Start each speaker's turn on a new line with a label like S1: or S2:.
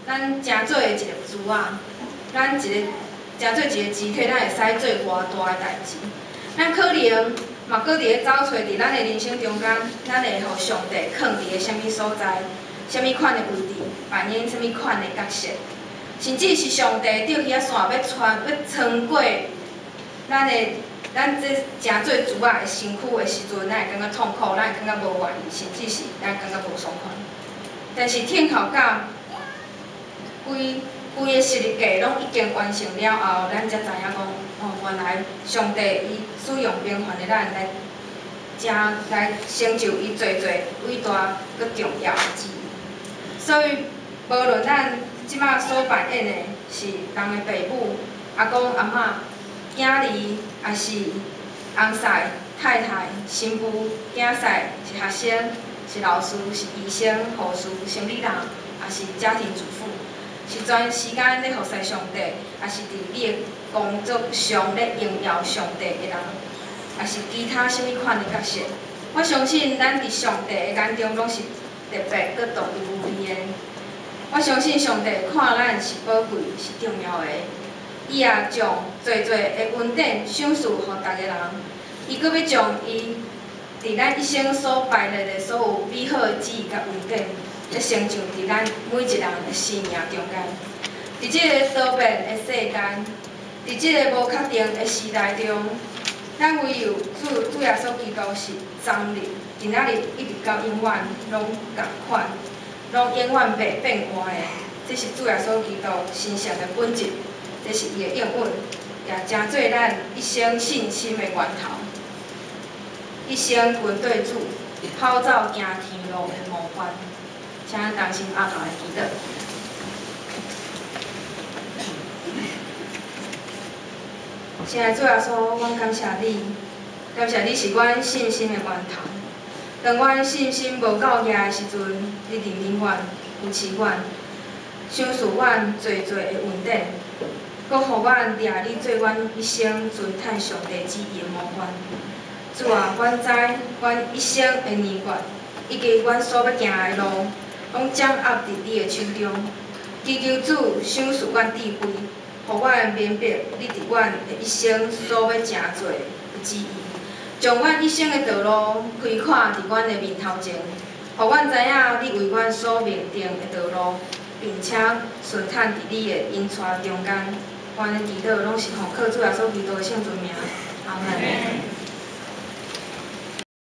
S1: 咱真做的一个珠仔，咱真做一个集体，咱会使做偌大的代志。咱可能嘛，搁伫咧找找伫咱的人生中间，咱会互上帝放伫个啥物所在、啥物款的位置，扮演啥物款的角色，甚至是上帝吊起啊线要穿过咱这真做珠仔的身躯的时阵，咱会感觉痛苦，咱会感觉无愿意，甚至是咱会感觉无爽快。但是听候到规个十日假拢已经完成了后，咱才知影讲，原来上帝伊使用平凡的咱来成就伊最伟大佮重要的旨意。所以，无论咱即马所扮演的是人的爸母、阿公阿嬷、囝儿，还是翁婿、太太、新妇、囝婿，是学生、是老师、是医生、护士、生理人，还是家庭主妇。是全时间咧服侍上帝，还是伫你的工作上咧荣耀上帝的人，还是其他啥物款的角色？我相信咱伫上帝的眼中拢是特别佮独一无二的。我相信上帝看咱是宝贵、是重要的，伊也将侪的恩典赏赐互逐个人。伊阁要将伊伫咱一生所摆列的所有美好的旨意甲恩典。要成就伫咱每一人的生命中间，伫即个多变的世间，伫即个无确定的时代中，咱唯有主耶稣基督是昨日、今仔日一直到永远拢共款，拢永远袂变换的。这是主耶稣基督神圣的本质，这是伊的应允，也真做咱一生信心的源头，一生跟对主跑走行天路的模范。请咱同心阿爸来祈祷。亲爱的主耶稣，阮感谢你，感谢你是阮信心的源头。当阮信心无够硬的时阵，你仍然扶持阮，赏赐阮侪的恩典，阁互阮掠你做阮一生尊叹上帝旨意的模范。主啊，阮知阮一生的年月，以及阮所要行的路。拢掌握伫你的手中，祈求主赏赐阮智慧，互阮明白你伫阮的一生所要成做的旨意，将阮一生的道路开阔伫阮的面头前，互阮知影你为阮所命定的道路，并且顺坦伫你的引带中间。阮的祈祷拢是奉靠主耶稣基督的圣尊名，阿门。